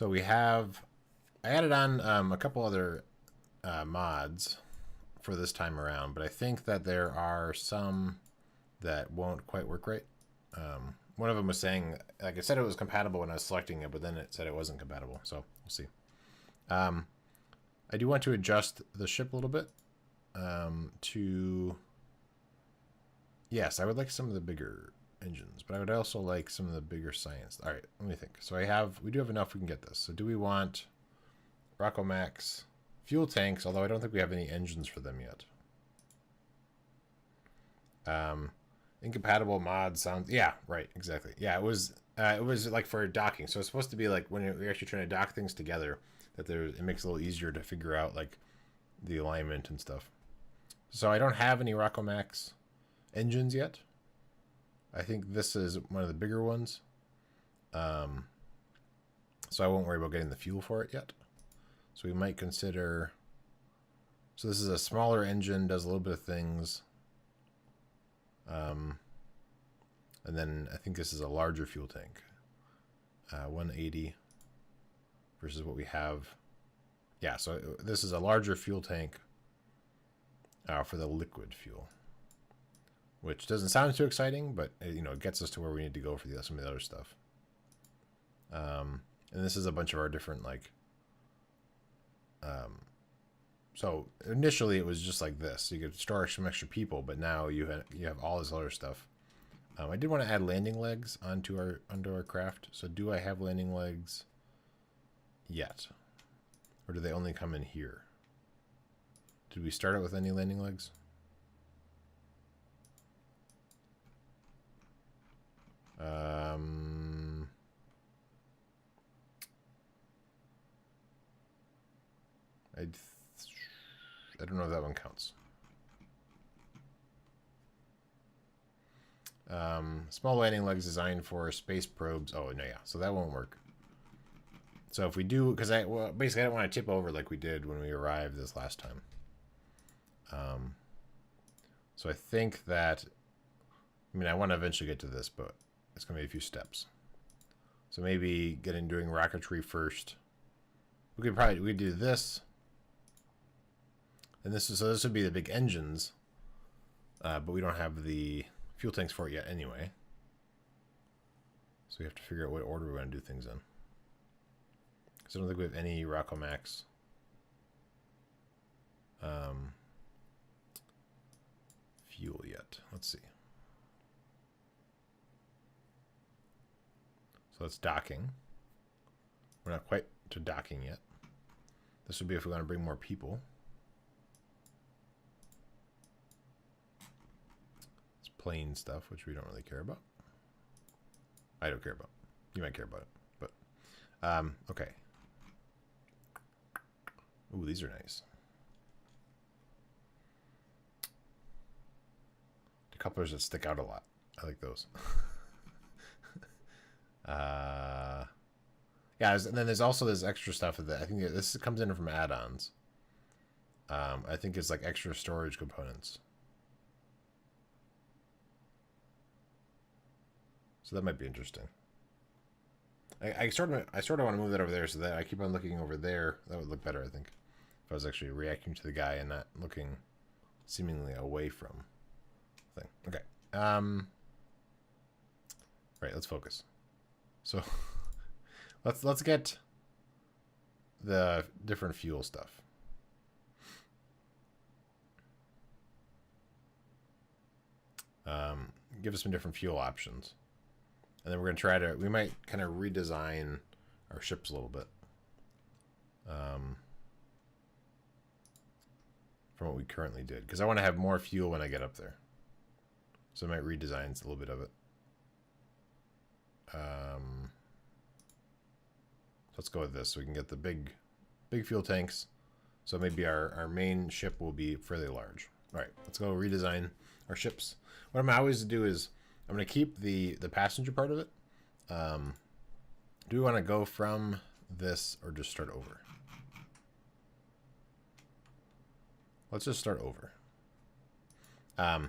So we have, I added on a couple other mods for this time around, but I think that there are some that won't quite work right. One of them was saying, like it said it was compatible when I was selecting it, but then it said it wasn't compatible, so we'll see. I do want to adjust the ship a little bit to, yes, I would like some of the bigger engines, but I would also like some of the bigger science. All right, let me think. So we do have enough, we can get this. So do we want Rockomax fuel tanks, although I don't think we have any engines for them yet. Incompatible mod sounds, yeah, right, exactly. Yeah, it was like for docking. So it's supposed to be like when you're actually trying to dock things together, that it makes it a little easier to figure out like the alignment and stuff. So I don't have any Rockomax engines yet. I think this is one of the bigger ones. So I won't worry about getting the fuel for it yet. So we might consider, so this is a smaller engine, does a little bit of things. And then I think this is a larger fuel tank. 180 versus what we have. Yeah, so this is a larger fuel tank for the liquid fuel, which doesn't sound too exciting, but it gets us to where we need to go for some of the other stuff. And this is a bunch of our different so initially it was just like this. So you could store some extra people, but now you have all this other stuff. I did want to add landing legs onto our craft. So do I have landing legs yet? Or do they only come in here? Did we start out with any landing legs? I don't know if that one counts. Small landing legs designed for space probes. Oh, no, yeah. So that won't work. So if we do, because basically I don't want to tip over like we did when we arrived this last time. So I think that, I want to eventually get to this, but it's going to be a few steps. So maybe doing rocketry first. We could do this. And this would be the big engines, but we don't have the fuel tanks for it yet anyway. So we have to figure out what order we want to do things in. Because I don't think we have any Rockomax fuel yet. Let's see. So that's docking. We're not quite to docking yet. This would be if we want to bring more people. Plane stuff, which we don't really care about. I don't care about. You might care about it, but okay. Ooh, these are nice. Decouplers that stick out a lot. I like those. Yeah, and then there's also this extra stuff that I think this comes in from add-ons. I think it's like extra storage components. So that might be interesting. I sort of want to move that over there so that I keep on looking over there. That would look better, I think, if I was actually reacting to the guy and not looking seemingly away from the thing. Okay. Right. Let's focus. So let's get the different fuel stuff. Give us some different fuel options. And then we're going to try to, we might kind of redesign our ships a little bit. From what we currently did. Because I want to have more fuel when I get up there. So I might redesign a little bit of it. Let's go with this so we can get the big fuel tanks. So maybe our main ship will be fairly large. All right, let's go redesign our ships. What I'm going to always do is I'm going to keep the passenger part of it. Do we want to go from this or just start over? Let's just start over. So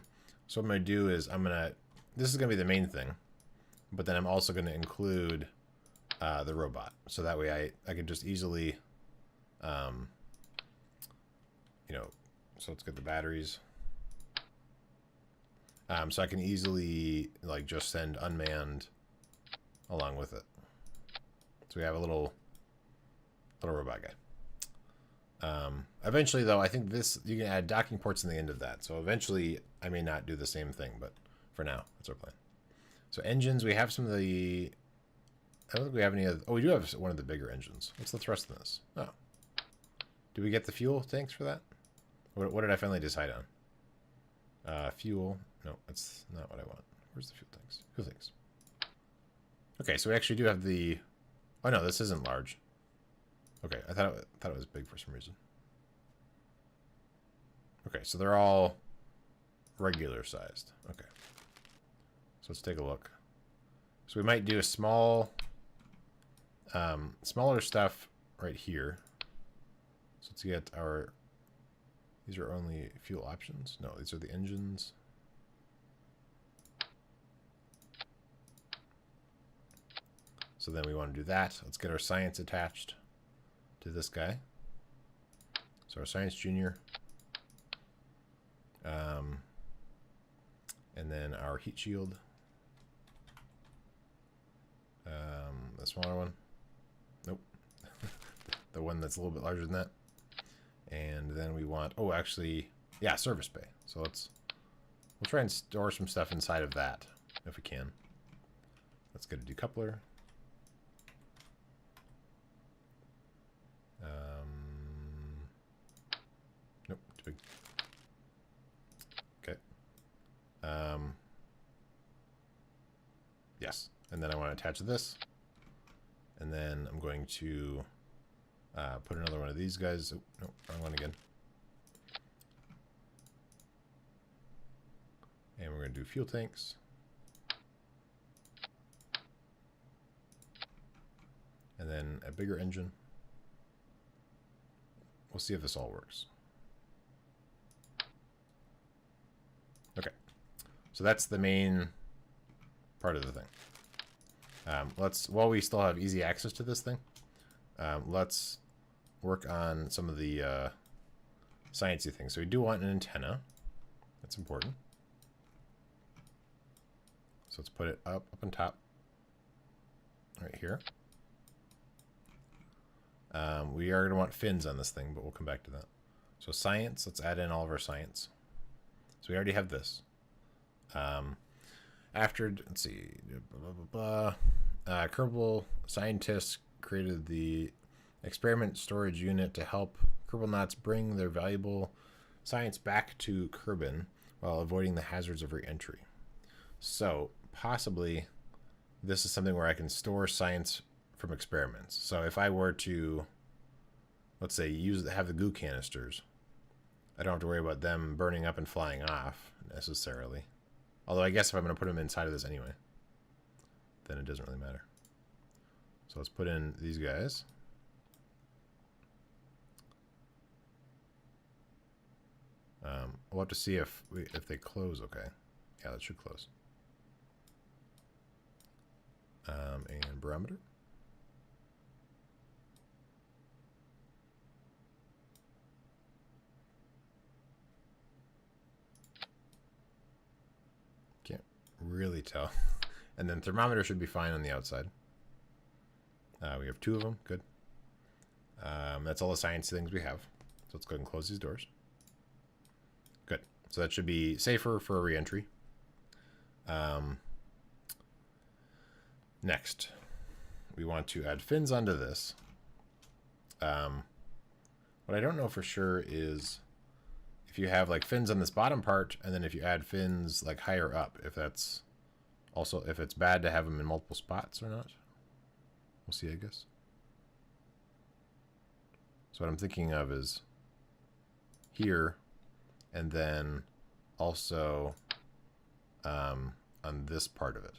what I'm going to do is this is going to be the main thing, but then I'm also going to include the robot. So that way I can just easily, you know, so let's get the batteries. So I can easily like just send unmanned along with it. So we have a little robot guy. Eventually, though, I think this you can add docking ports in the end of that. So eventually, I may not do the same thing, but for now, that's our plan. So engines, we have some of the. I don't think we have any of. Oh, we do have one of the bigger engines. What's the thrust in this? Oh, do we get the fuel tanks for that? What did I finally decide on? Fuel. No, that's not what I want. Where's the fuel tanks? Fuel tanks. Okay, so we actually do have the. Oh no, this isn't large. Okay, I thought it was big for some reason. Okay, so they're all regular sized. Okay. So let's take a look. So we might do a small, smaller stuff right here. So let's get our, these are only fuel options. No, these are the engines. So then we want to do that. Let's get our science attached to this guy. So our science junior. And then our heat shield. The smaller one. Nope. The one that's a little bit larger than that. And then we want, oh, actually, yeah, service bay. So we'll try and store some stuff inside of that if we can. Let's get a decoupler. Nope, too big. Okay. Yes, and then I want to attach this, and then I'm going to put another one of these guys. Oh, no, wrong one again. And we're going to do fuel tanks. And then a bigger engine. We'll see if this all works. Okay, so that's the main part of the thing. While we still have easy access to this thing, let's work on some of the sciencey things. So we do want an antenna. That's important. So let's put it up on top, right here. We are going to want fins on this thing, but we'll come back to that. So science, let's add in all of our science. So we already have this. After, let's see, blah, blah, blah. Kerbal scientists created the experiment storage unit to help Kerbal bring their valuable science back to Kerbin while avoiding the hazards of re-entry. So possibly this is something where I can store science from experiments. So if I were to, let's say, have the goo canisters, I don't have to worry about them burning up and flying off necessarily. Although I guess if I'm going to put them inside of this anyway, then it doesn't really matter. So let's put in these guys. We'll have to see if they close okay. Yeah, that should close. And barometer. Can't really tell. And then thermometer should be fine on the outside. We have 2 of them. Good. That's all the science things we have. So let's go ahead and close these doors. Good. So that should be safer for a re-entry. Next, we want to add fins onto this. What I don't know for sure is if you have like fins on this bottom part, and then if you add fins like higher up, if that's also, if it's bad to have them in multiple spots or not. We'll see, I guess. So what I'm thinking of is here, and then also on this part of it.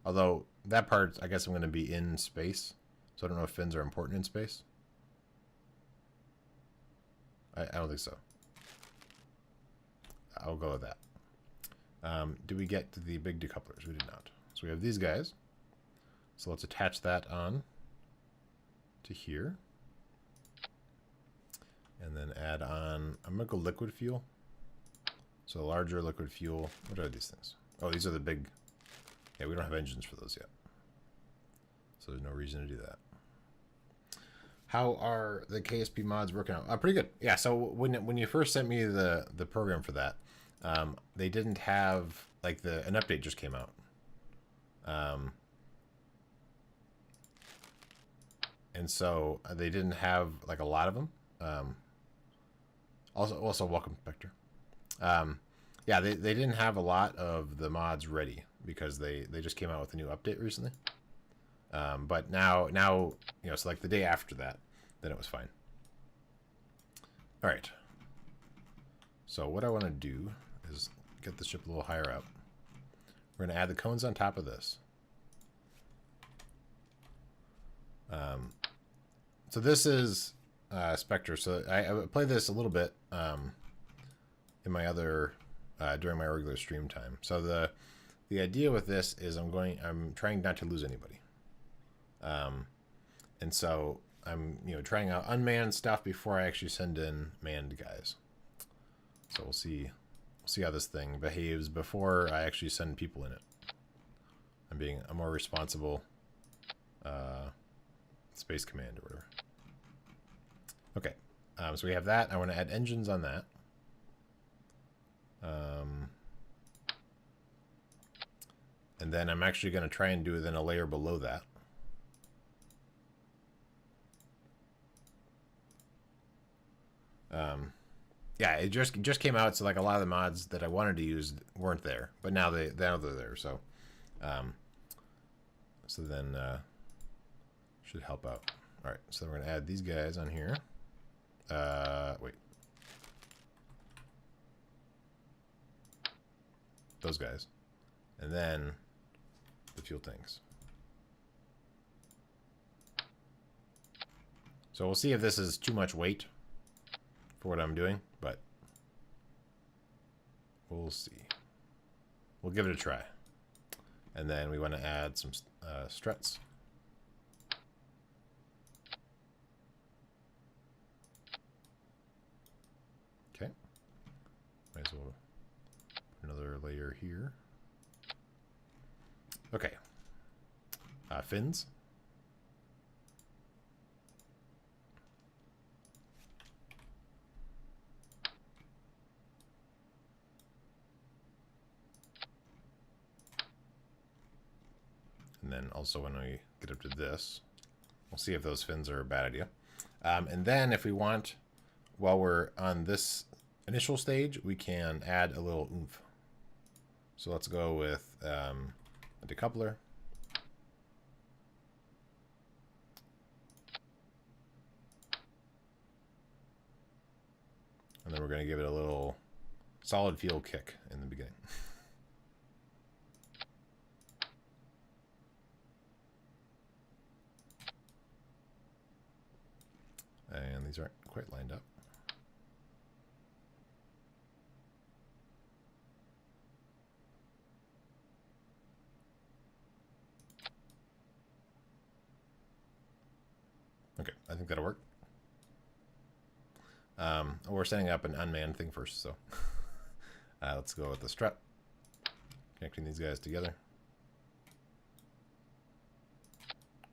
Although that part, I guess I'm going to be in space, so I don't know if fins are important in space. I don't think so. I'll go with that. Do we get the big decouplers? We did not. So we have these guys. So let's attach that on to here. And then add on, I'm going to go liquid fuel. So larger liquid fuel. What are these things? Oh, these are the big, yeah, we don't have engines for those yet. So there's no reason to do that. How are the KSP mods working out? Pretty good. Yeah, so when you first sent me the program for that, they didn't have, like, an update just came out. And so they didn't have, like, a lot of them. Also welcome, Spectre. Yeah, they didn't have a lot of the mods ready because they just came out with a new update recently. But now, you know, so like the day after that, then it was fine. All right. So what I want to do is get the ship a little higher up. We're going to add the cones on top of this. So this is Spectre. So I played this a little bit in my other during my regular stream time. So the idea with this is I'm trying not to lose anybody. And so I'm trying out unmanned stuff before I actually send in manned guys. So we'll see how this thing behaves before I actually send people in it. I'm being a more responsible space command or whatever. Okay, so we have that. I want to add engines on that. And then I'm actually going to try and do then a layer below that. Yeah, it just came out, so like a lot of the mods that I wanted to use weren't there, but now they're there. So, so then should help out. All right, so we're gonna add these guys on here. Wait, those guys, and then the fuel tanks. So we'll see if this is too much weight for what I'm doing, but we'll see. We'll give it a try. And then we want to add some struts. Okay. Might as well put another layer here. Okay. Fins. And then also when we get up to this, we'll see if those fins are a bad idea. And then if we want, while we're on this initial stage, we can add a little oomph. So let's go with a decoupler. And then we're going to give it a little solid fuel kick in the beginning. And these aren't quite lined up. Okay, I think that'll work. We're setting up an unmanned thing first, so let's go with the strut. Connecting these guys together.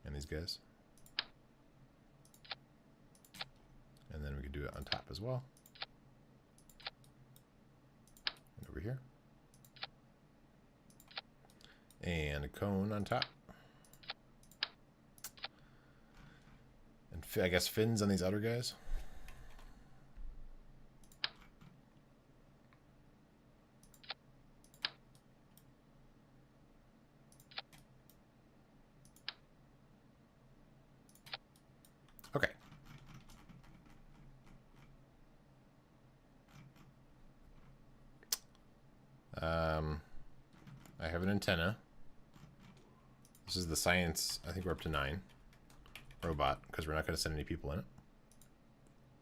And these guys. And then we could do it on top as well. And over here. And a cone on top. And I guess fins on these outer guys. Okay. I have an antenna. This is the Science, I think we're up to 9 robot, because we're not going to send any people in it.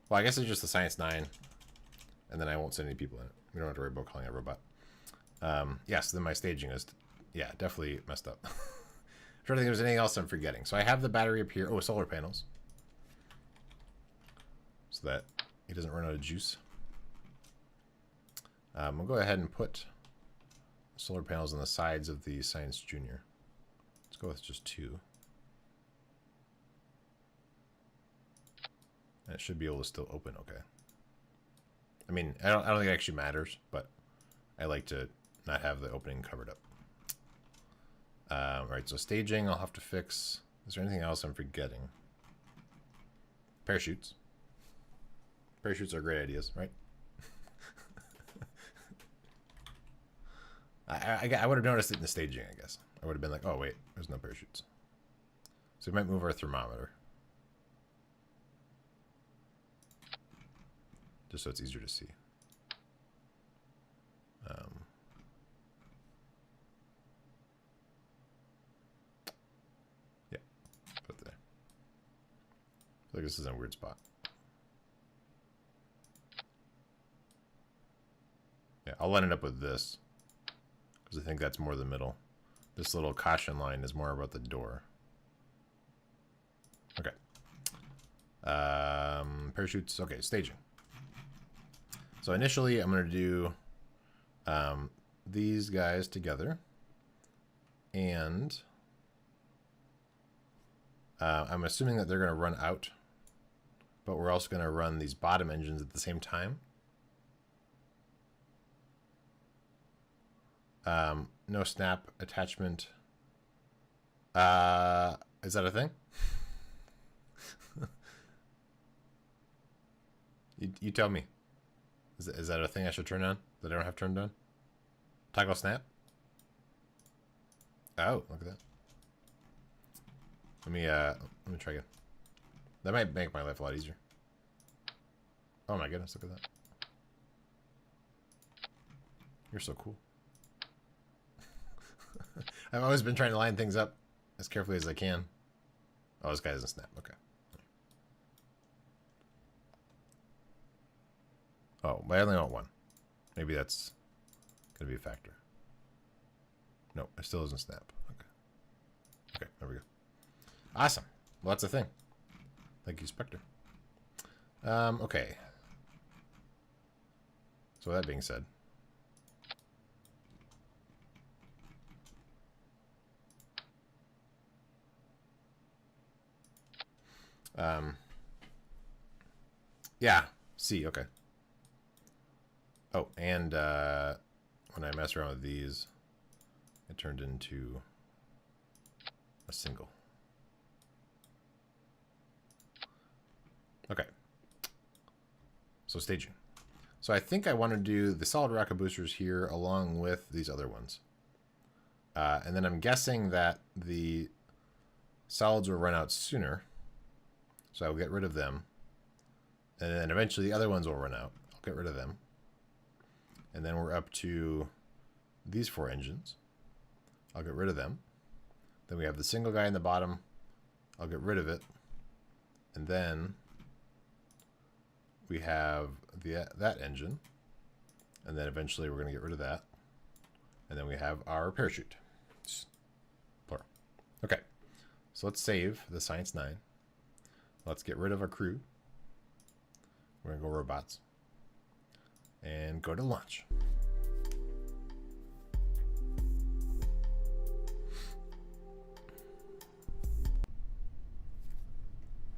Well, I guess it's just the Science9, and then I won't send any people in it. We don't have to worry about calling it a robot. Yes, then my staging is, yeah, definitely messed up. trying to think if there's anything else I'm forgetting. So I have the battery up here. Oh, solar panels. So that he doesn't run out of juice. We'll go ahead and put solar panels on the sides of the Science Junior. Let's go with just 2. And it should be able to still open okay. I mean, I don't think it actually matters, but I like to not have the opening covered up. Right, so staging I'll have to fix. Is there anything else I'm forgetting? Parachutes. Parachutes are great ideas, right? I would have noticed it in the staging, I guess. I would have been like, oh, wait, there's no parachutes. So we might move our thermometer. Just so it's easier to see. Yeah, put it there. I feel like this is in a weird spot. Yeah, I'll line it up with this. Because I think that's more the middle. This little caution line is more about the door. Okay. Parachutes. Okay, staging. So initially, I'm going to do these guys together. And I'm assuming that they're going to run out. But we're also going to run these bottom engines at the same time. No snap attachment. Is that a thing? you tell me. Is that a thing I should turn on that I don't have turned on? Toggle snap? Oh, look at that. Let me try again. That might make my life a lot easier. Oh my goodness, look at that. You're so cool. I've always been trying to line things up as carefully as I can. Oh, this guy doesn't snap. Okay. Oh, but I only want 1. Maybe that's going to be a factor. No, it still doesn't snap. Okay. Okay, there we go. Awesome. Well, that's a thing. Thank you, Spectre. Okay. So that being said. Yeah, C, okay. Oh, and when I mess around with these, it turned into a single. Okay. So staging. So I think I want to do the solid rocket boosters here along with these other ones. And then I'm guessing that the solids will run out sooner. So I'll get rid of them. And then eventually the other ones will run out. I'll get rid of them. And then we're up to these 4 engines. I'll get rid of them. Then we have the single guy in the bottom. I'll get rid of it. And then we have that engine. And then eventually we're going to get rid of that. And then we have our parachute. Plural. Okay. So let's save the Science9. Let's get rid of our crew. We're going to go robots. And go to launch.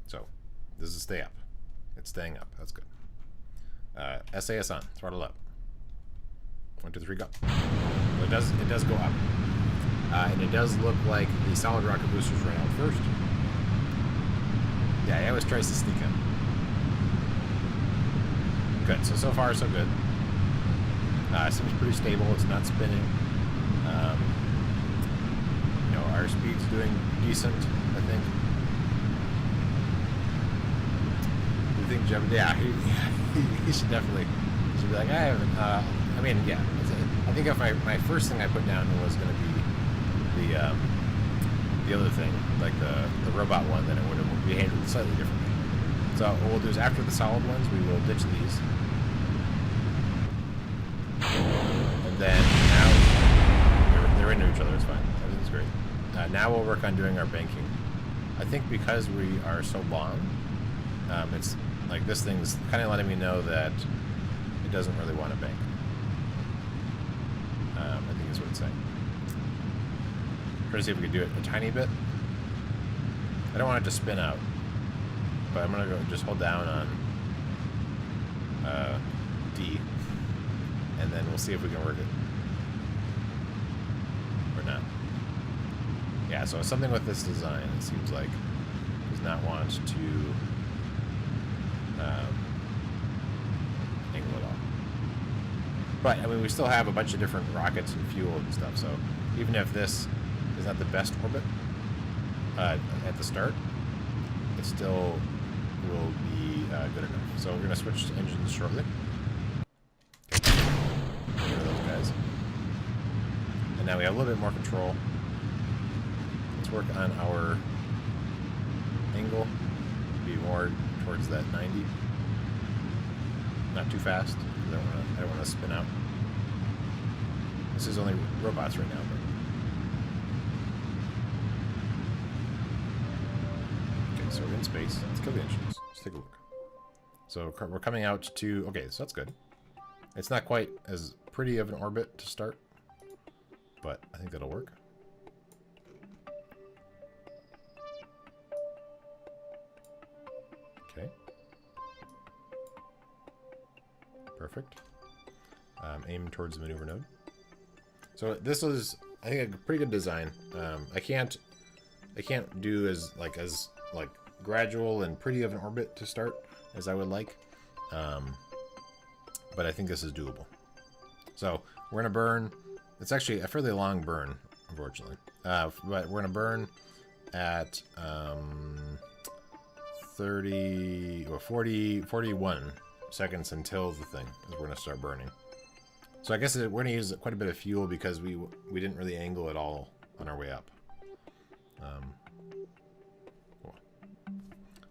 So, this is stay up. It's staying up. That's good. SAS on. Throttle up. 1, 2, 3, go. So it does go up. And it does look like the solid rocket boosters ran out first. Yeah, he always tries to sneak in. Good. So far, so good. Seems pretty stable. It's not spinning. You know, our speed's doing decent, I think. You think Jim? Yeah, he should definitely be like, I haven't. I mean, yeah. I think if my first thing I put down was going to be the other thing, like the robot one, then it would have behaved slightly differently. So what we'll do is after the solid ones, we will ditch these. And then now they're into each other. It's fine. Everything's great. now we'll work on doing our banking. I think because we are so long, it's like this thing's kind of letting me know that it doesn't really want to bank. I think is what it's saying. Try to see if we can do it a tiny bit. I don't want it to spin out, but I'm gonna go just hold down on D, and then we'll see if we can work it or not. Yeah, so something with this design, it seems like, does not want to angle at all. But, I mean, we still have a bunch of different rockets and fuel and stuff, so even if this is not the best orbit at the start, it still will be good enough. So we're going to switch to engines shortly. Okay. Get rid of those guys. And now we have a little bit more control. Let's work on our angle. Be more towards that 90. Not too fast. I don't want to spin out. This is only robots right now, but okay, so we're in space. Let's kill the engines. Let's take a look. So we're coming out to... Okay, so that's good. It's not quite as pretty of an orbit to start, but I think that'll work. Okay. Perfect. Aim towards the maneuver node. So this is, I think, a pretty good design. I can't do as gradual and pretty of an orbit to start as I would like, but I think this is doable. So we're gonna burn. It's actually a fairly long burn, unfortunately, but we're gonna burn at 30 or 41 seconds until the thing is we're gonna start burning. So I guess we're gonna use quite a bit of fuel because we didn't really angle at all on our way up. Cool.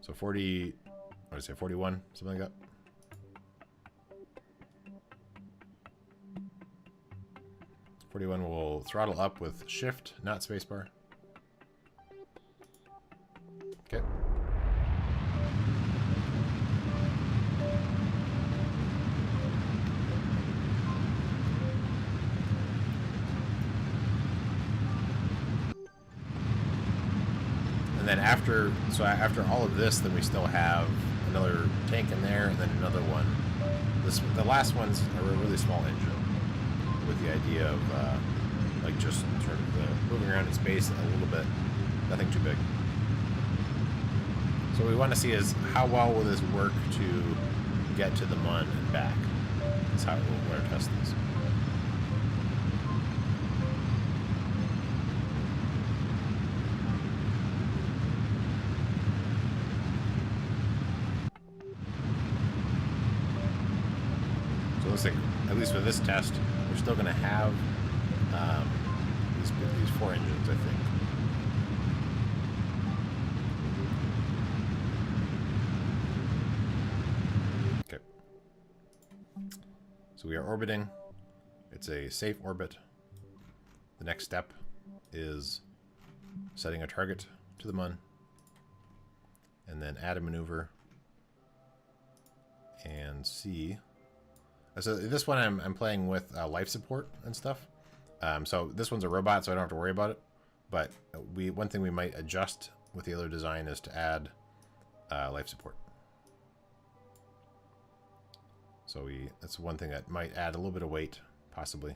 So 40, what did I say, 41, something like that. '41 will throttle up with shift, not spacebar. Okay. And then after all of this, then we still have another tank in there, and then another one. The last one's a really small engine, with the idea of like just sort of moving around in space a little bit, nothing too big. So what we want to see is how well will this work to get to the Mun and back. That's how we'll test this. So it looks like, at least for this test, we're still going to have these 4 engines, I think. Okay. So we are orbiting. It's a safe orbit. The next step is setting a target to the Mun, and then add a maneuver and see. So this one I'm playing with life support and stuff. So this one's a robot, so I don't have to worry about it. But one thing we might adjust with the other design is to add life support. So that's one thing that might add a little bit of weight, possibly.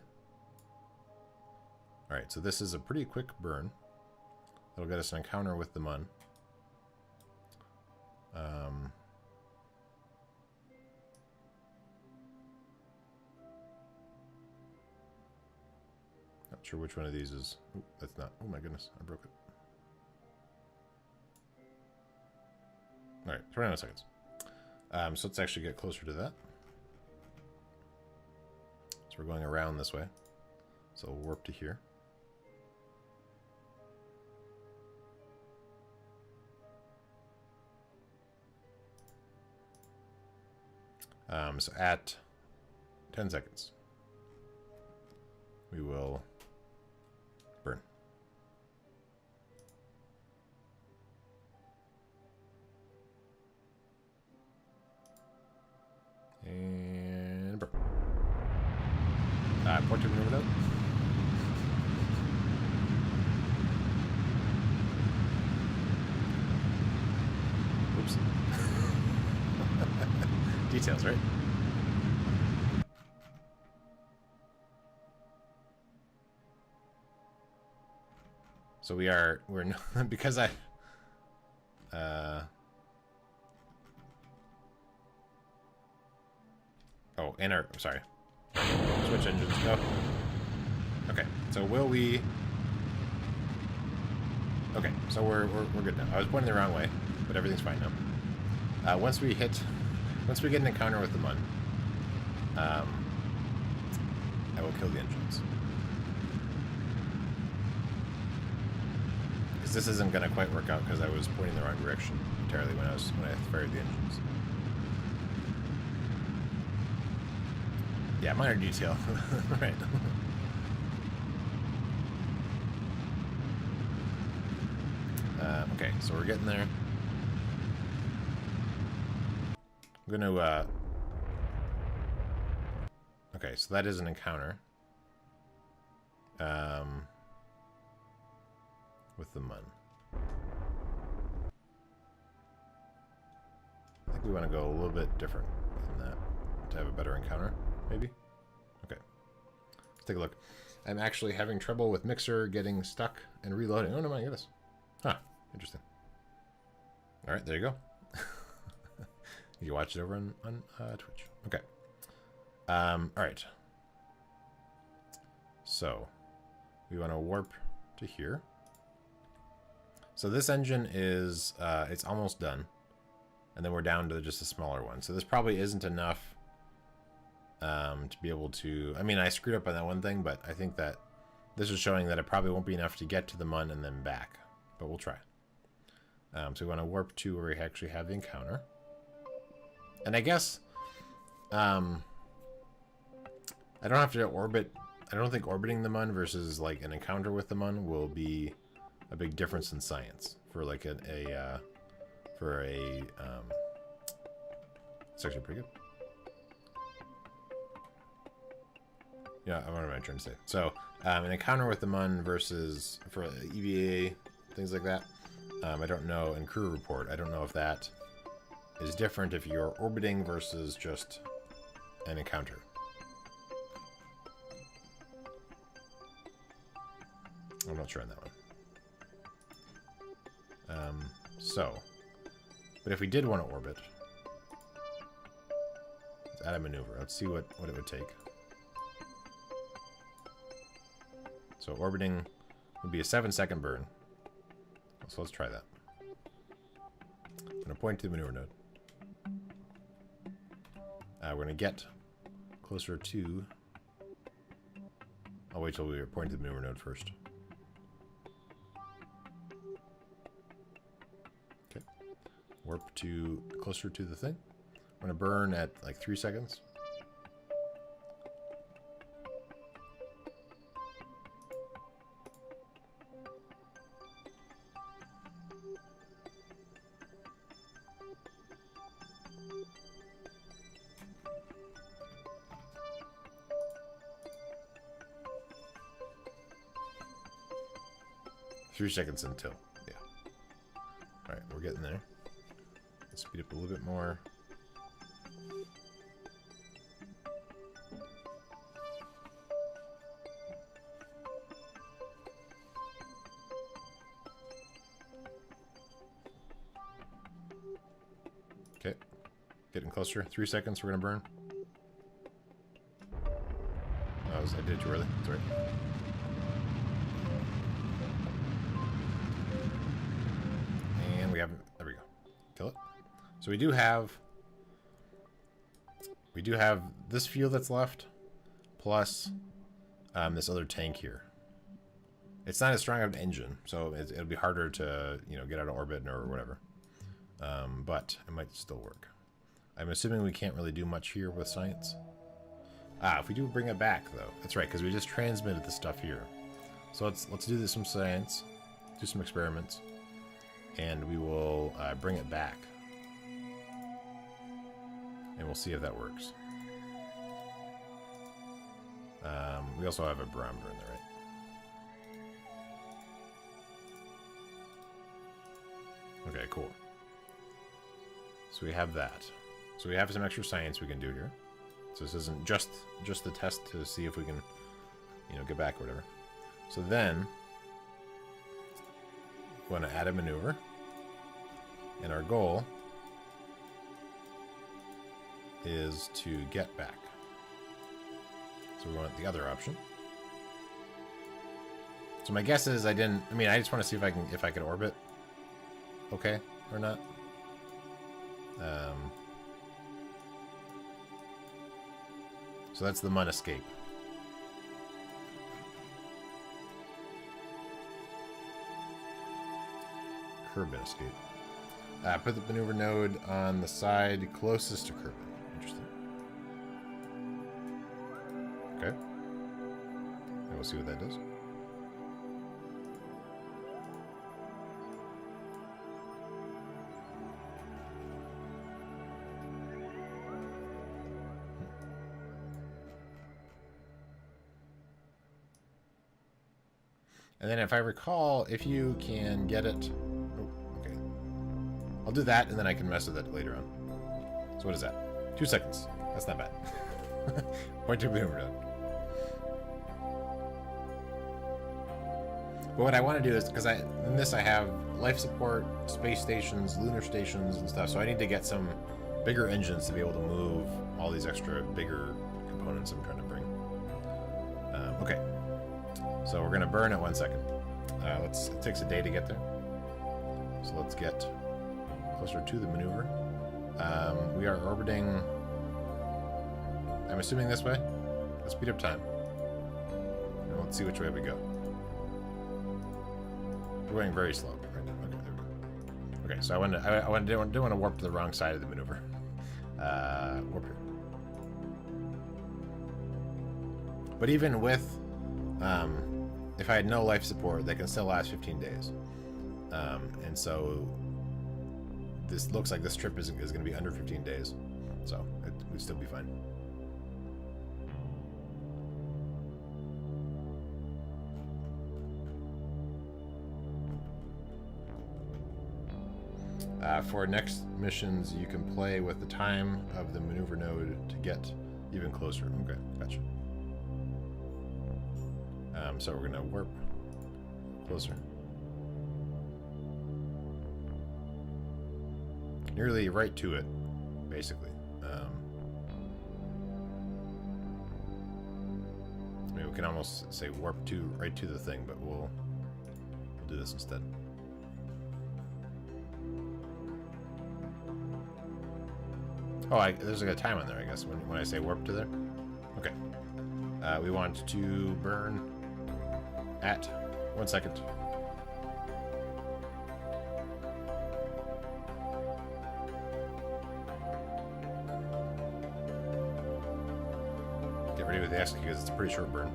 All right, so this is a pretty quick burn. That'll get us an encounter with the Mun. Not sure which one of these is. Ooh, that's not. Oh my goodness, I broke it. All right, 29 seconds. So let's actually get closer to that. So we're going around this way. So we'll warp to here. So at 10 seconds, we will burn. And burn. Portrait maneuver node. Oops. Details, right? So we're not, because I oh, and our, sorry. Switch engines, go. Okay, so will we... Okay, so we're good now. I was pointing the wrong way, but everything's fine now. Once we get an encounter with the Mun, I will kill the engines. Because this isn't going to quite work out because I was pointing the wrong direction entirely when I fired the engines. Yeah, minor detail. Right. Okay, so we're getting there. I'm gonna, okay, so that is an encounter. With the Mun. I think we want to go a little bit different than that to have a better encounter, maybe? Okay. Let's take a look. I'm actually having trouble with Mixer getting stuck and reloading. Oh, no, my goodness. Huh. Interesting. All right, there you go. You can watch it over on Twitch. Okay. All right. So, we want to warp to here. So this engine is, it's almost done. And then we're down to just a smaller one. So this probably isn't enough to be able to... I mean, I screwed up on that one thing, but I think that this is showing that it probably won't be enough to get to the Mun and then back. But we'll try. So we want to warp to where we actually have the encounter. And I guess... I don't have to orbit... I don't think orbiting the Mun versus like an encounter with the Mun will be a big difference in science for like it's actually pretty good. Yeah, what am I trying to say? So an encounter with the Mun versus for EVA, things like that. I don't know, and crew report, I don't know if that is different if you're orbiting versus just an encounter. I'm not sure on that one. But if we did want to orbit, let's add a maneuver. Let's see what it would take. So orbiting would be a 7-second burn. So let's try that. I'm going to point to the maneuver node. We're going to get closer to... I'll wait till we point to the maneuver node first. Warp to closer to the thing. I'm going to burn at like 3 seconds. Three seconds until, yeah. All right, we're getting there. Speed up a little bit more. Okay, getting closer. 3 seconds, we're gonna burn. Oh, I did it too early. That's right. And we haven't. There we go. Kill it. So we do have this fuel that's left, plus this other tank here. It's not as strong of an engine, so it'll be harder to get out of orbit or whatever. But it might still work. I'm assuming we can't really do much here with science. If we do bring it back though, that's right, because we just transmitted the stuff here. So let's do some science, do some experiments, and we will bring it back. And we'll see if that works. We also have a barometer in there, right? Okay, cool. So we have that. So we have some extra science we can do here. So this isn't just the test to see if we can, you know, get back or whatever. So then we want to add a maneuver, and our goal is to get back. So we want the other option. So my guess is I just want to see if I can orbit okay or not. So that's the Mun escape. Kerbal escape. Put the maneuver node on the side closest to Kerbal. Interesting. Okay. And we'll see what that does. And then if I recall, if you can get it... Oh, okay. I'll do that, and then I can mess with it later on. So what is that? 2 seconds. That's not bad. Point to maneuver node. But what I want to do is, because in this I have life support, space stations, lunar stations, and stuff, so I need to get some bigger engines to be able to move all these extra bigger components I'm trying to bring. Okay. So we're going to burn at 1 second. It takes a day to get there. So let's get closer to the maneuver. We are orbiting, I'm assuming this way. Let's speed up time. And let's see which way we go. We're going very slow. Right? Okay, there we go. Okay, so I didn't want to warp to the wrong side of the maneuver. Warp here. But even with... if I had no life support, that can still last 15 days. And so this looks like this trip is going to be under 15 days. So it would still be fine. For next missions, you can play with the time of the maneuver node to get even closer. Okay, gotcha. So we're gonna warp closer. Nearly right to it, basically. I mean, we can almost say warp right to the thing, but we'll do this instead. Oh, there's like a time on there, I guess, when I say warp to there. Okay. We want to burn at 1 second. Get ready with the execute because it's a pretty short burn.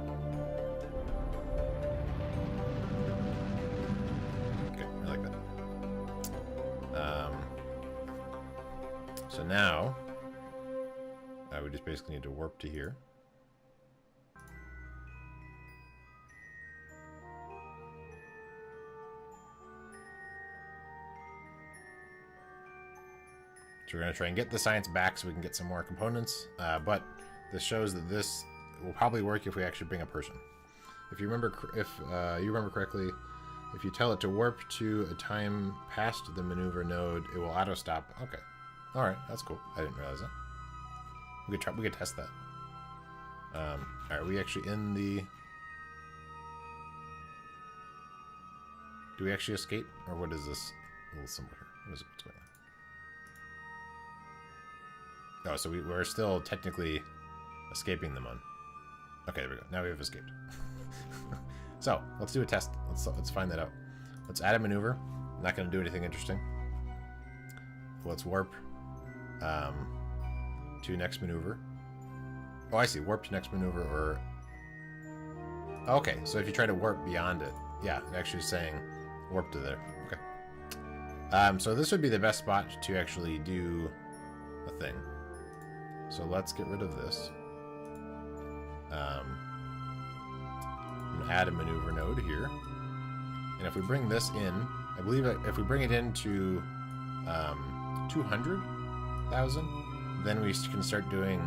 Okay, I like that. So now, we just basically need to warp to here. So we're going to try and get the science back so we can get some more components, but this shows that this will probably work if we actually bring a person. If you remember correctly, if you tell it to warp to a time past the maneuver node, it will auto stop. Okay, all right, that's cool. I didn't realize that. We could test that. Are we actually in the? Do we actually escape, or what is this little symbol here? What is it? What's going on? Oh, so we're still technically escaping the Mun. Okay, there we go. Now we have escaped. So, let's do a test. Let's find that out. Let's add a maneuver. I'm not going to do anything interesting. Let's warp to next maneuver. Oh, I see. Warp to next maneuver, or... Okay, so if you try to warp beyond it, yeah, it actually is saying warp to there. Okay. So this would be the best spot to actually do a thing. So let's get rid of this. I'm going to add a maneuver node here. And if we bring this in, I believe if we bring it into 200,000, then we can start doing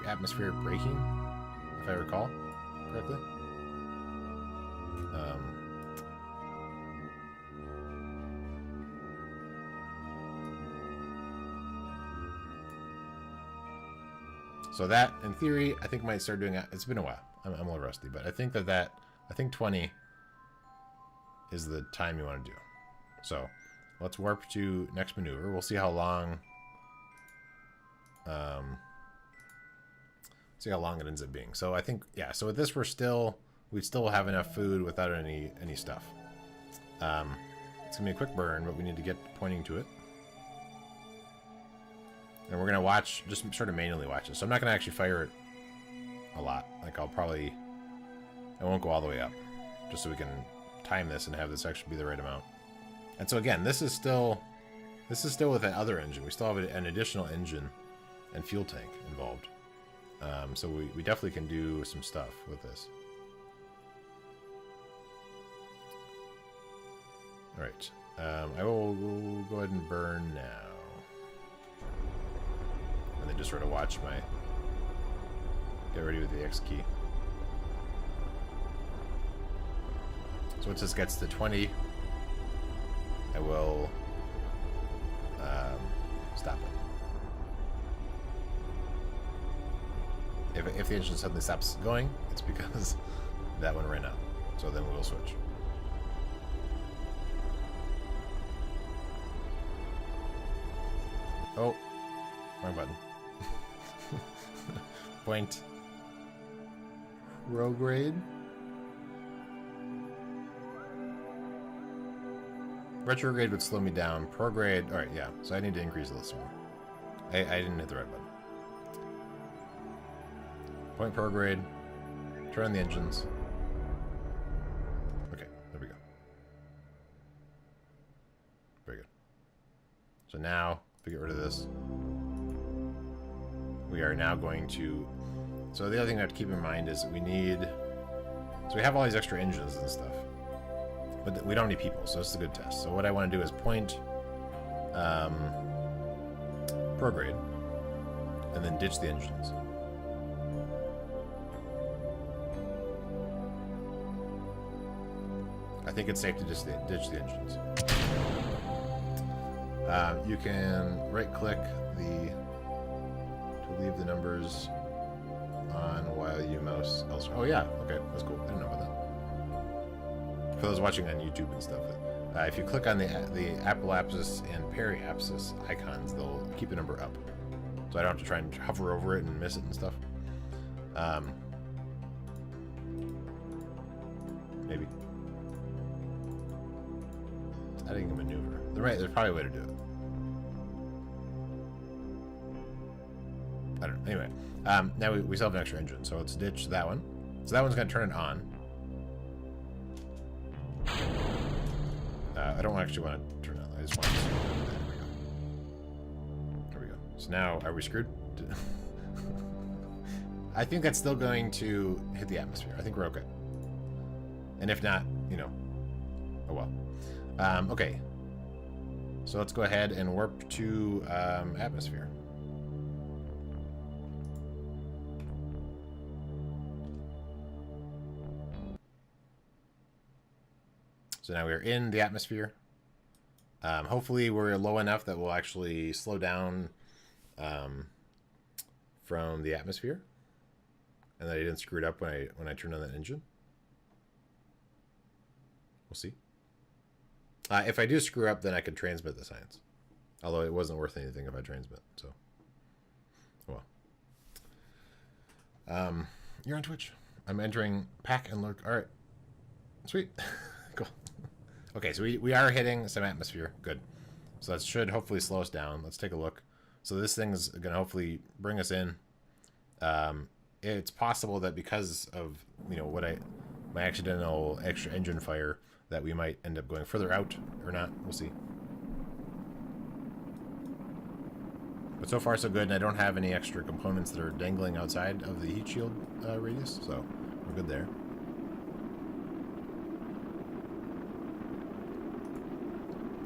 atmospheric braking, if I recall correctly. So that, in theory, I think might start doing it. It's been a while. I'm a little rusty, but I think I think 20 is the time you want to do. So let's warp to next maneuver. We'll see how long. See how long it ends up being. So I think, yeah. So with this, we'd still have enough food without any stuff. It's gonna be a quick burn, but we need to get pointing to it. And we're going to watch, just sort of manually watch it. So I'm not going to actually fire it a lot. Like, I won't go all the way up. Just so we can time this and have this actually be the right amount. And so again, this is still with that other engine. We still have an additional engine and fuel tank involved. So we definitely can do some stuff with this. Alright. I will go ahead and burn now. And then just sort of watch my... Get ready with the X key. So once this gets to 20, I will stop it. If the engine suddenly stops going, it's because that one ran out. So then we'll switch. Oh, wrong button. Point. Prograde. Retrograde would slow me down. Prograde. Alright, yeah. So I need to increase this one. I didn't hit the right button. Point prograde. Turn on the engines. Okay, there we go. Very good. So now, if we get rid of this, we are now going to... So the other thing we have to keep in mind is we need... So we have all these extra engines and stuff. But we don't need people, so this is a good test. So what I want to do is point prograde and then ditch the engines. I think it's safe to just ditch the engines. You can right-click to leave the numbers on while you mouse elsewhere. Oh yeah, okay, that's cool. I didn't know about that. For those watching on YouTube and stuff, if you click on the apoapsis and periapsis icons, they'll keep the number up. So I don't have to try and hover over it and miss it and stuff. Maybe. It's adding a maneuver. There's probably a way to do it. I don't know. Anyway, now we still have an extra engine, so let's ditch that one. So that one's going to turn it on. I don't actually want to turn it on. I just want to... There we go. So now, are we screwed? I think that's still going to hit the atmosphere. I think we're okay. And if not, you know, oh well. Okay. So let's go ahead and warp to atmosphere. So now we're in the atmosphere. Hopefully we're low enough that we'll actually slow down from the atmosphere, and that I didn't screw it up when I turned on that engine. We'll see. If I do screw up, then I could transmit the science. Although it wasn't worth anything if I transmit. So, well. You're on Twitch. I'm entering pack and lurk. All right. Sweet. Cool. Okay, so we are hitting some atmosphere. Good. So that should hopefully slow us down. Let's take a look. So this thing's going to hopefully bring us in. It's possible that because of, you know, my accidental extra engine fire, that we might end up going further out or not. We'll see. But so far so good, and I don't have any extra components that are dangling outside of the heat shield radius, so we're good there.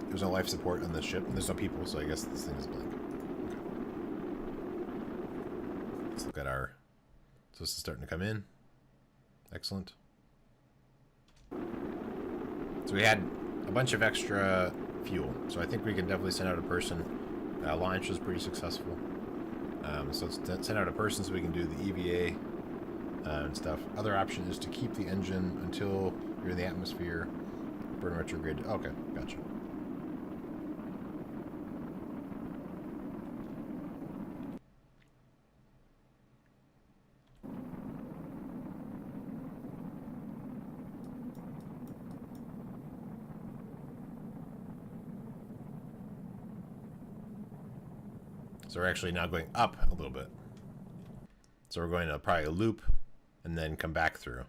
There's no life support on this ship, and there's no people, so I guess this thing is blank. Okay. Let's look at our... So this is starting to come in. Excellent. So we had a bunch of extra fuel, so I think we can definitely send out a person. Launch was pretty successful. So let's send out a person so we can do the EVA and stuff. Other option is to keep the engine until you're in the atmosphere. Burn retrograde. Okay, gotcha. So we're actually now going up a little bit. So we're going to probably loop and then come back through.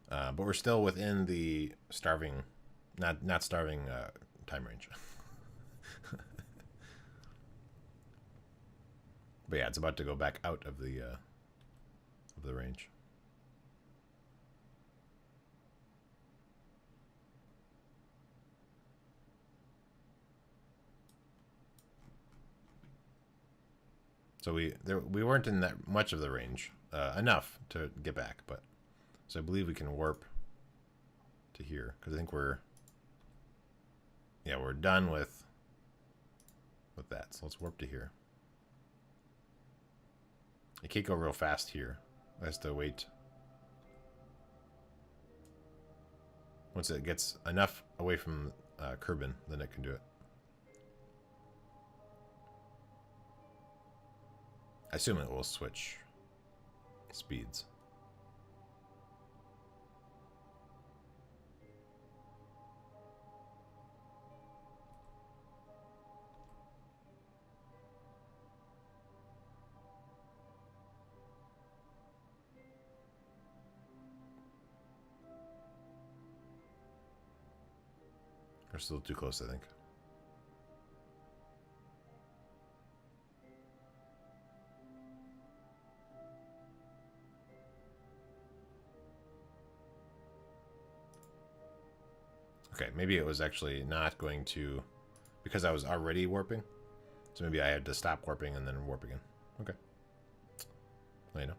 But we're still within the starving, not starving time range. But yeah, it's about to go back out of the range. So we weren't in that much of the range, enough to get back, but so I believe we can warp to here because I think we're done with that. So let's warp to here. It can't go real fast here. It has to wait. Once it gets enough away from Kerbin, then it can do it. I assume it will switch speeds. We're still too close, I think. Okay, maybe it was actually not going to, because I was already warping. So maybe I had to stop warping and then warp again. Okay. Well, you know.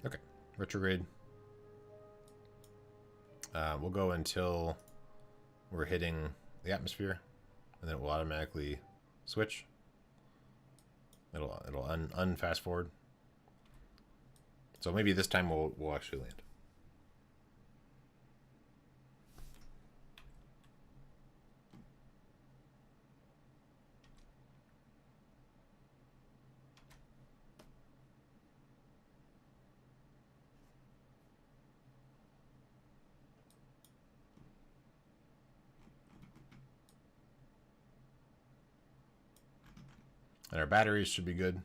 Okay, retrograde. We'll go until we're hitting the atmosphere, and then it will automatically switch. It'll unfast forward. So maybe this time we'll actually land. And our batteries should be good.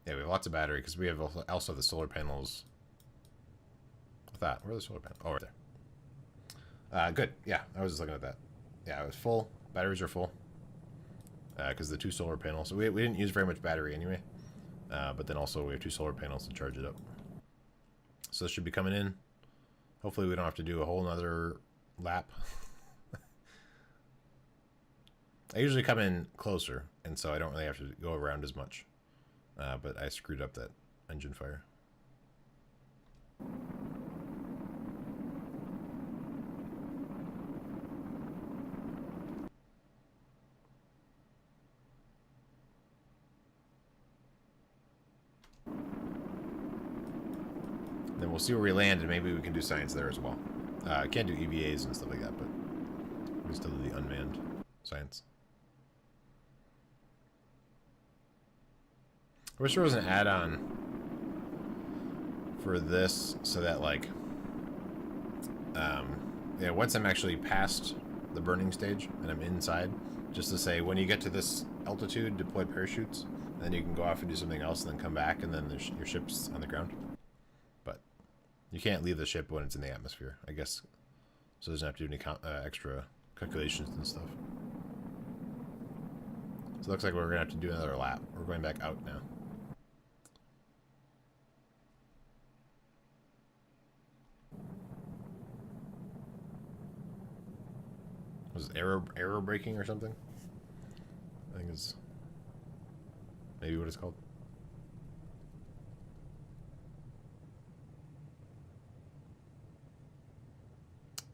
Yeah, we have lots of battery because we have also the solar panels. Where are the solar panels? Oh, right there. Good. Yeah, I was just looking at that. Yeah, it was full. Batteries are full. Because the 2 solar panels. So we didn't use very much battery anyway. But then also we have 2 solar panels to charge it up. So this should be coming in. Hopefully we don't have to do a whole nother lap. I usually come in closer, and so I don't really have to go around as much. But I screwed up that engine fire. Then we'll see where we land, and maybe we can do science there as well. I can't do EVAs and stuff like that, but we can still do the unmanned science. I wish there was an add-on for this so that, like, yeah, once I'm actually past the burning stage and I'm inside, just to say, when you get to this altitude, deploy parachutes, and then you can go off and do something else and then come back, and then your ship's on the ground. But you can't leave the ship when it's in the atmosphere, I guess, so it doesn't have to do any extra calculations and stuff. So it looks like we're going to have to do another lap. We're going back out now. Was it error braking or something? I think it's maybe what it's called.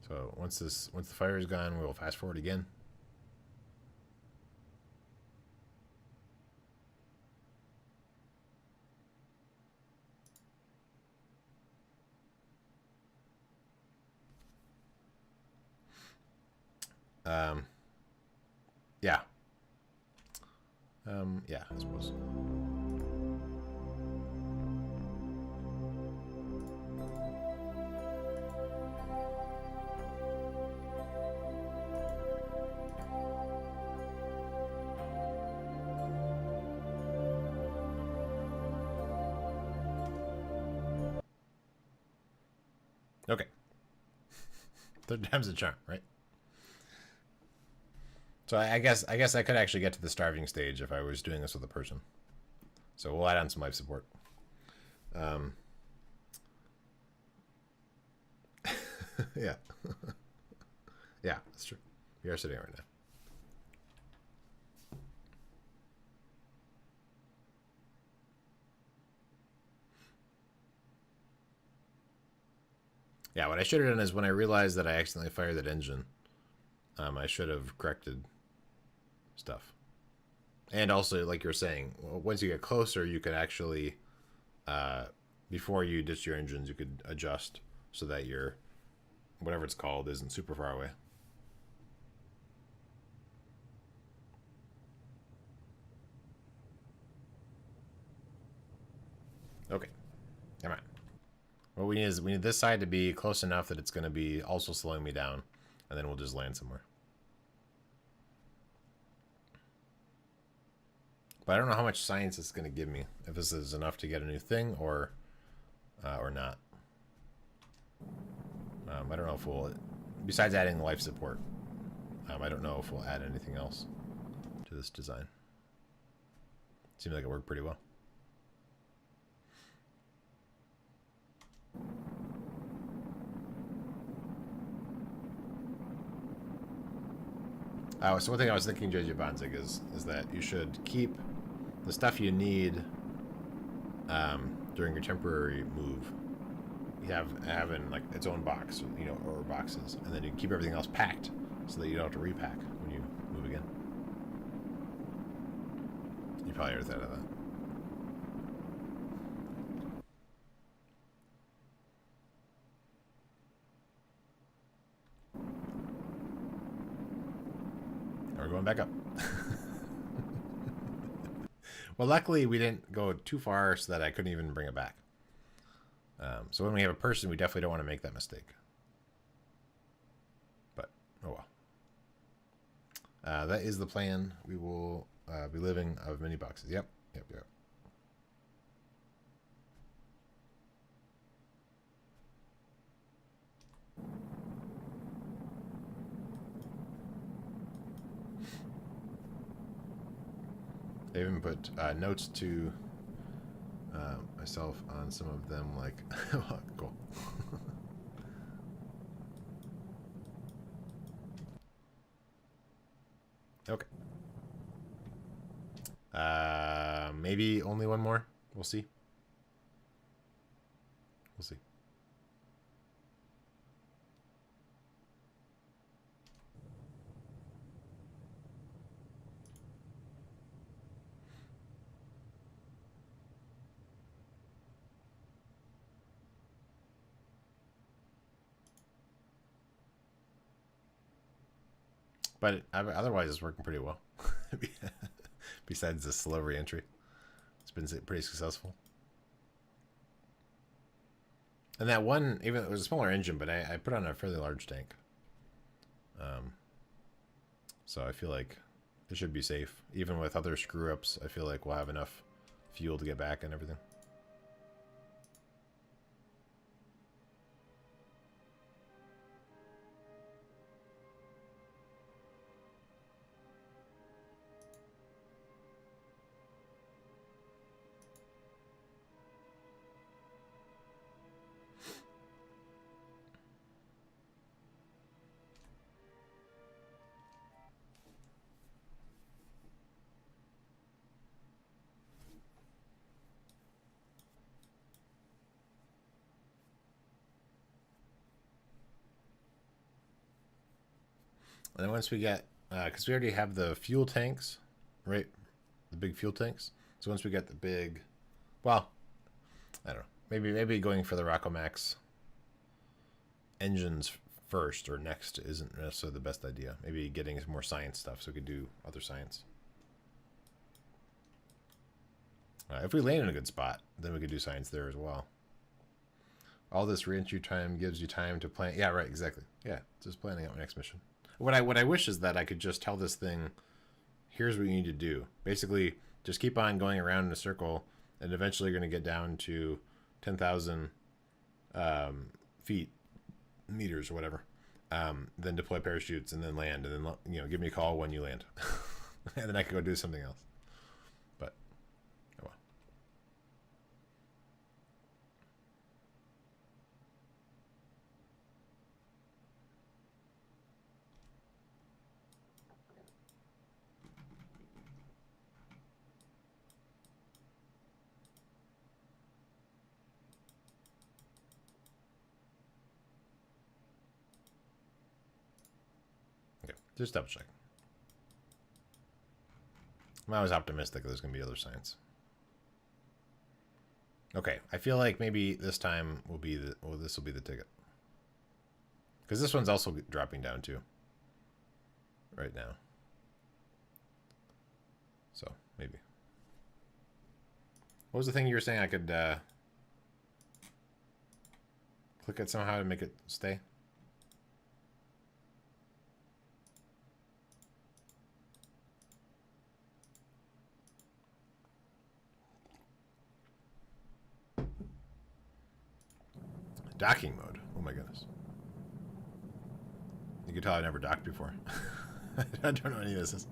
So once the fire is gone, we'll fast forward again. Yeah. Yeah, I suppose. Okay. Third time's a charm, right? So I guess I could actually get to the starving stage if I was doing this with a person. So we'll add on some life support. Yeah. Yeah, that's true. We are sitting right now. Yeah, what I should have done is when I realized that I accidentally fired that engine, I should have corrected stuff. And also, like you're saying, once you get closer, you could actually, before you ditch your engines, you could adjust so that your, whatever it's called, isn't super far away. Okay, come on. What we need is we need this side to be close enough that it's going to be also slowing me down, and then we'll just land somewhere. But I don't know how much science it's going to give me. If this is enough to get a new thing or not. I don't know if we'll, besides adding life support, I don't know if we'll add anything else to this design. Seems like it worked pretty well. So one thing I was thinking, JJ Bonzig, is that you should keep the stuff you need during your temporary move. You have in like its own box, or boxes, and then you keep everything else packed so that you don't have to repack when you move again. You probably already thought of that. We're going back up. Well, luckily we didn't go too far so that I couldn't even bring it back. So when we have a person, we definitely don't want to make that mistake. But, oh well. That is the plan. We will be living of mini boxes. Yep. They even put notes to myself on some of them, like, cool. Okay. Maybe only one more. We'll see. We'll see. But otherwise, it's working pretty well. Besides the slow re-entry, it's been pretty successful. And that one, even it was a smaller engine, but I put on a fairly large tank. So I feel like it should be safe. Even with other screw-ups, I feel like we'll have enough fuel to get back and everything. And then once we get, because we already have the fuel tanks, right? The big fuel tanks. So once we get the big, well, I don't know. Maybe going for the Rockomax engines first or next isn't necessarily the best idea. Maybe getting some more science stuff so we could do other science. If we land in a good spot, then we could do science there as well. All this reentry time gives you time to plan. Yeah, right, exactly. Yeah, just planning out my next mission. What I wish is that I could just tell this thing, here's what you need to do. Basically, just keep on going around in a circle, and eventually you're going to get down to 10,000 feet, meters or whatever. Then deploy parachutes and then land, and then give me a call when you land, and then I could go do something else. But oh well. Okay, just double check. I'm always optimistic that there's going to be other science. Okay, I feel like maybe this time will be this will be the ticket. Because this one's also dropping down too. Right now. So, maybe. What was the thing you were saying I could click it somehow to make it stay? Docking mode. Oh my goodness. You can tell I never docked before. I don't know any of this.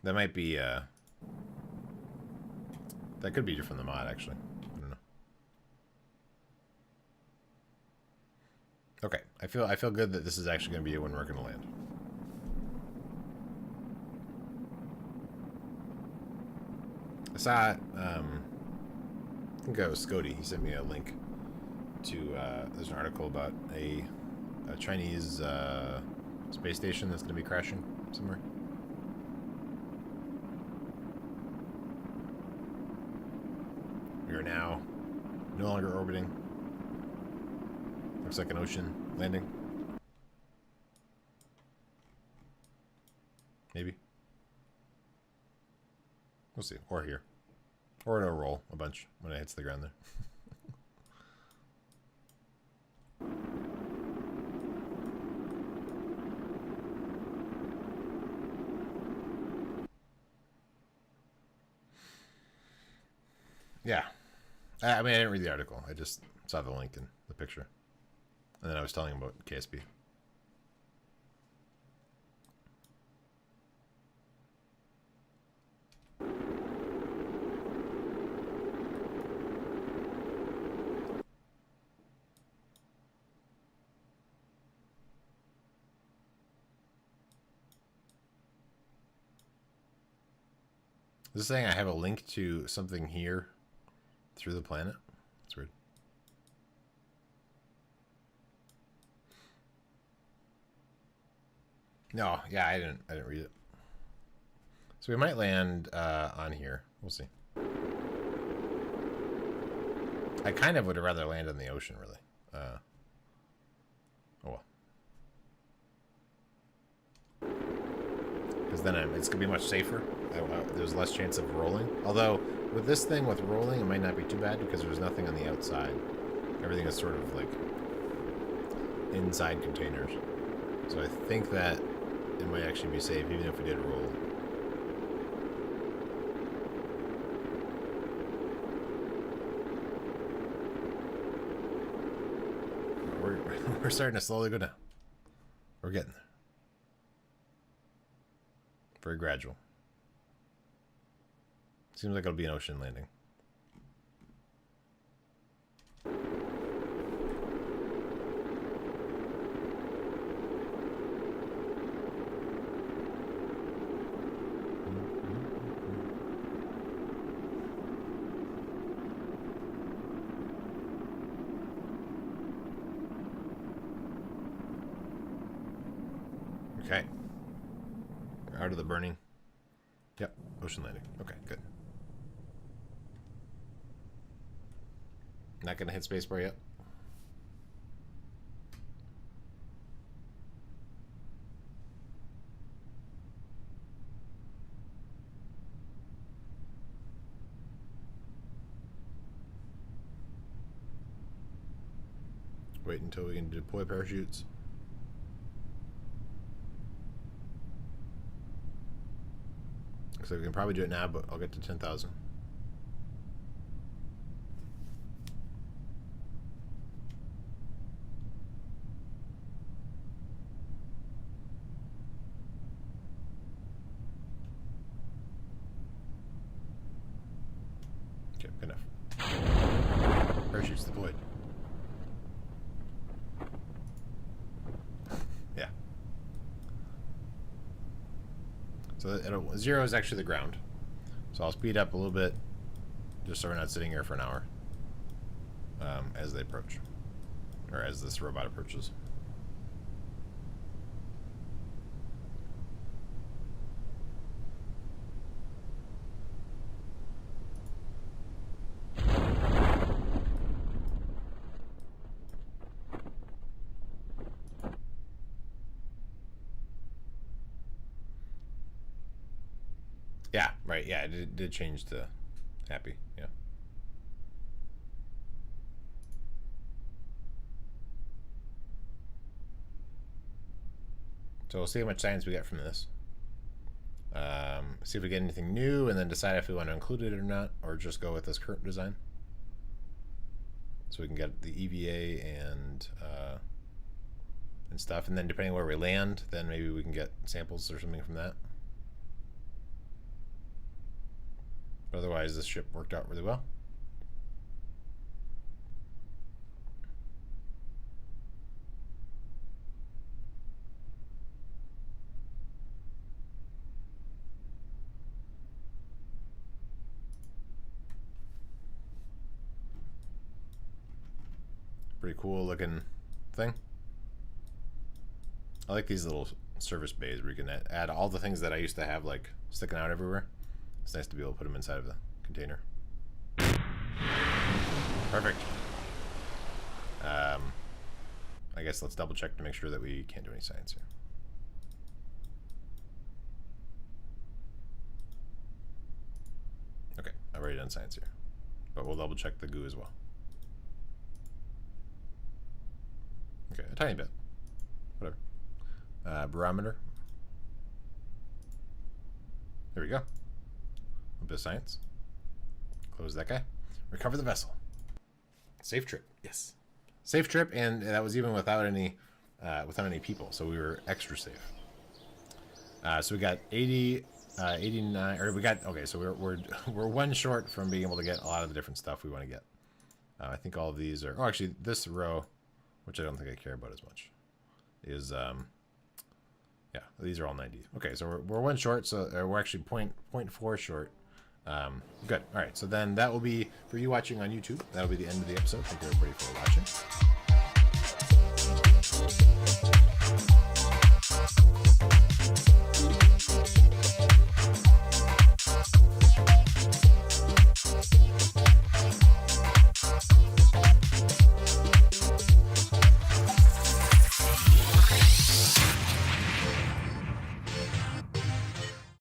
That might be that could be from the mod actually. I don't know. Okay, I feel good that this is actually going to be when we're going to land. I saw, I think it was Scody. He sent me a link to, there's an article about a Chinese space station that's going to be crashing somewhere. We are now no longer orbiting. Looks like an ocean landing. Maybe. We'll see. Or here. Or it'll roll a bunch when it hits the ground there. Yeah. I mean, I didn't read the article. I just saw the link in the picture. And then I was telling him about KSP. Is this saying I have a link to something here through the planet? That's weird. No, yeah, I didn't read it. So we might land on here. We'll see. I kind of would rather land in the ocean, really. Oh well. Because then it's going to be much safer. There's less chance of rolling. Although, with this thing, with rolling, it might not be too bad because there's nothing on the outside. Everything is sort of like inside containers. So I think that it might actually be safe, even if we did roll. We're starting to slowly go down. We're getting there. Very gradual. Seems like it'll be an ocean landing. Okay. We're out of the burning. Yep, ocean landing. Okay, good. Not gonna hit spacebar yet. Wait until we can deploy parachutes. So we can probably do it now, but I'll get to 10,000. Okay, good enough. Parachutes deployed. Yeah. So 0 is actually the ground. So I'll speed up a little bit, just so we're not sitting here for an hour as they approach, or as this robot approaches. Yeah, right. Yeah, it did change to happy. Yeah. So we'll see how much science we get from this. See if we get anything new, and then decide if we want to include it or not, or just go with this current design. So we can get the EVA and stuff, and then depending where we land, then maybe we can get samples or something from that. But otherwise, this ship worked out really well. Pretty cool looking thing. I like these little service bays where you can add all the things that I used to have like sticking out everywhere. It's nice to be able to put them inside of the container. Perfect. I guess let's double check to make sure that we can't do any science here. Okay, I've already done science here, but we'll double check the goo as well. Okay, a tiny bit. Whatever. Barometer. There we go. A bit of science. Close that guy. Recover the vessel. Safe trip. Yes. Safe trip, and that was even without any people, so we were extra safe. So we got 80, 89, or we got, okay, so we're one short from being able to get a lot of the different stuff we want to get. I think all of these are, oh, actually this row, which I don't think I care about as much, is, yeah, these are all 90. Okay, so we're one short, so we're actually 0.4 short. Good. All right, so then that will be, for you watching on YouTube, that'll be the end of the episode. Thank you everybody for watching.